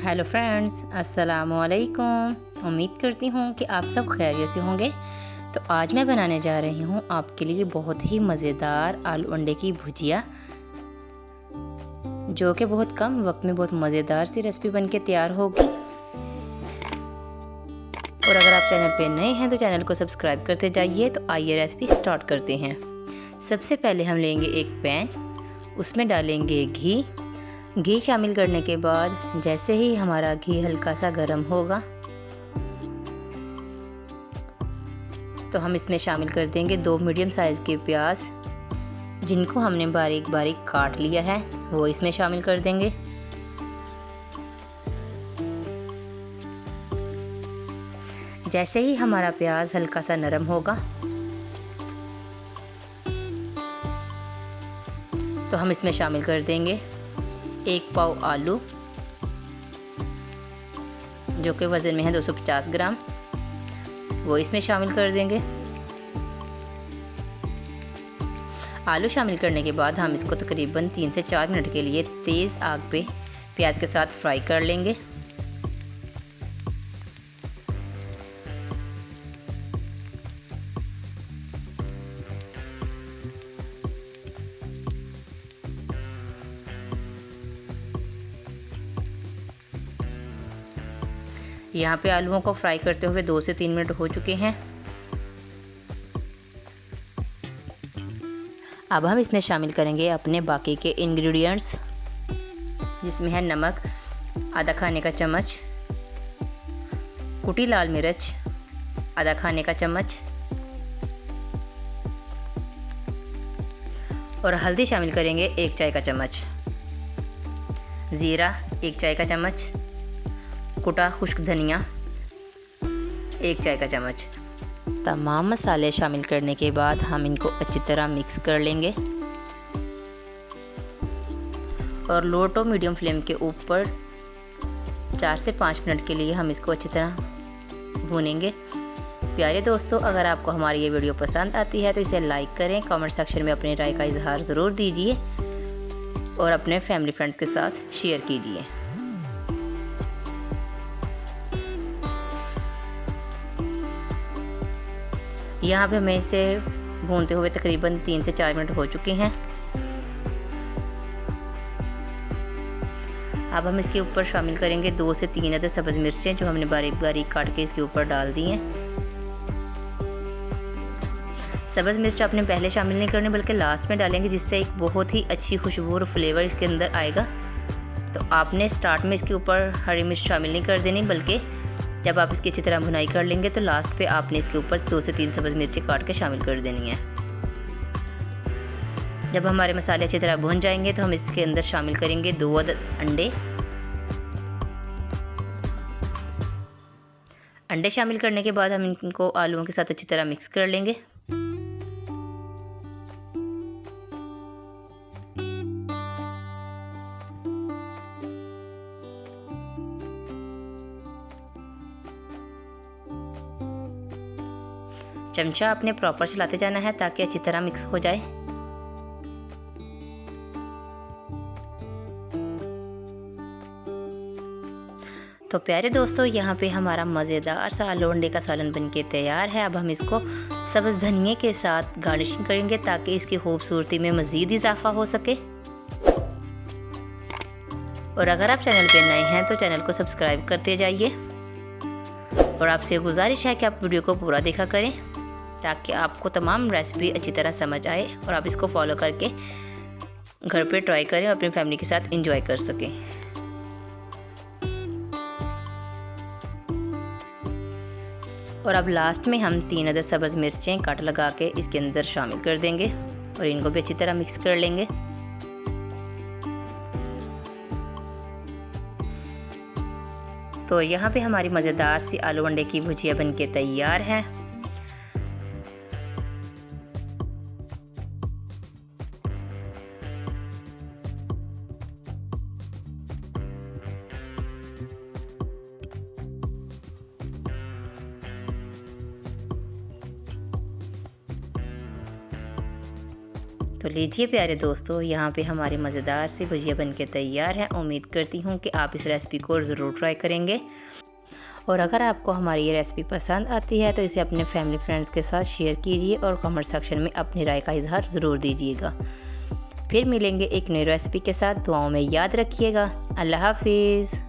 Hello friends, अस्सलाम वालेकुम। उम्मीद करती हूँ कि आप सब खैरियत से होंगे। तो आज मैं बनाने जा रही हूँ आपके लिए बहुत ही मज़ेदार आलू अंडे की भुजिया, जो कि बहुत कम वक्त में बहुत मज़ेदार सी रेसिपी बनके तैयार होगी। और अगर आप चैनल पे नए हैं तो चैनल को सब्सक्राइब करते जाइए। तो आइए रेसिपी स्टार्ट करते हैं। सबसे पहले हम लेंगे एक पैन, उसमें डालेंगे घी शामिल करने के बाद जैसे ही हमारा घी हल्का सा गर्म होगा तो हम इसमें शामिल कर देंगे 2 मीडियम साइज़ के प्याज, जिनको हमने बारीक बारीक काट लिया है, वो इसमें शामिल कर देंगे। जैसे ही हमारा प्याज हल्का सा नरम होगा तो हम इसमें शामिल कर देंगे 1 पाव आलू, जो कि वज़न में है 250 ग्राम, वो इसमें शामिल कर देंगे। आलू शामिल करने के बाद हम इसको तकरीबन 3 से 4 मिनट के लिए तेज़ आग पे प्याज के साथ फ्राई कर लेंगे। यहाँ पे आलूओं को फ्राई करते हुए 2 से 3 मिनट हो चुके हैं। अब हम इसमें शामिल करेंगे अपने बाकी के इंग्रेडिएंट्स, जिसमें है नमक आधा खाने का चम्मच, कुटी लाल मिर्च आधा खाने का चम्मच और हल्दी शामिल करेंगे 1 चाय का चम्मच, ज़ीरा 1 चाय का चम्मच, कुटा खुश्क धनिया 1 चाय का चम्मच। तमाम मसाले शामिल करने के बाद हम इनको अच्छी तरह मिक्स कर लेंगे और लो टू मीडियम फ्लेम के ऊपर 4 से 5 मिनट के लिए हम इसको अच्छी तरह भूनेंगे। प्यारे दोस्तों, अगर आपको हमारी ये वीडियो पसंद आती है तो इसे लाइक करें, कमेंट सेक्शन में अपनी राय का इजहार ज़रूर दीजिए और अपने फैमिली फ्रेंड्स के साथ शेयर कीजिए। यहाँ पे हमें इसे भूनते हुए तकरीबन 3 से 4 मिनट हो चुके हैं। अब हम इसके ऊपर शामिल करेंगे 2 से 3 अदद सब्ज़ मिर्चें, जो हमने बारीक बारीक काट के इसके ऊपर डाल दी हैं। सब्ज़ मिर्च आपने पहले शामिल नहीं करने बल्कि लास्ट में डालेंगे, जिससे एक बहुत ही अच्छी खुशबू और फ्लेवर इसके अंदर आएगा। तो आपने स्टार्ट में इसके ऊपर हरी मिर्च शामिल नहीं कर देनी, बल्कि जब आप इसकी अच्छी तरह भुनाई कर लेंगे तो लास्ट पे आपने इसके ऊपर 2 से 3 सब्ज़ मिर्ची काट के शामिल कर देनी है। जब हमारे मसाले अच्छी तरह भुन जाएंगे तो हम इसके अंदर शामिल करेंगे 2 अदद अंडे शामिल करने के बाद हम इनको आलूओं के साथ अच्छी तरह मिक्स कर लेंगे। चमचा अपने प्रॉपर चलाते जाना है ताकि अच्छी तरह मिक्स हो जाए। तो प्यारे दोस्तों, यहाँ पे हमारा मज़ेदार सा आलू अंडे का सालन बनके तैयार है। अब हम इसको सब्ज़ धनिए के साथ गार्निशिंग करेंगे ताकि इसकी खूबसूरती में मज़ीद इजाफा हो सके। और अगर आप चैनल पे नए हैं तो चैनल को सब्सक्राइब करते जाइए और आपसे गुजारिश है कि आप वीडियो को पूरा देखा करें ताकि आपको तमाम रेसिपी अच्छी तरह समझ आए और आप इसको फॉलो करके घर पे ट्राई करें और अपनी फैमिली के साथ एंजॉय कर सकें। और अब लास्ट में हम 3 अदद सब्ज़ मिर्चें काट लगा के इसके अंदर शामिल कर देंगे और इनको भी अच्छी तरह मिक्स कर लेंगे। तो यहाँ पे हमारी मज़ेदार सी आलू अंडे की भुजिया बनके तैयार है। तो लीजिए प्यारे दोस्तों, यहाँ पे हमारे मज़ेदार सी भुजिया बनके तैयार है। उम्मीद करती हूँ कि आप इस रेसिपी को ज़रूर ट्राई करेंगे। और अगर आपको हमारी ये रेसिपी पसंद आती है तो इसे अपने फैमिली फ्रेंड्स के साथ शेयर कीजिए और कमेंट सेक्शन में अपनी राय का इजहार ज़रूर दीजिएगा। फिर मिलेंगे एक नई रेसिपी के साथ। दुआओं में याद रखिएगा। अल्लाह हाफिज़।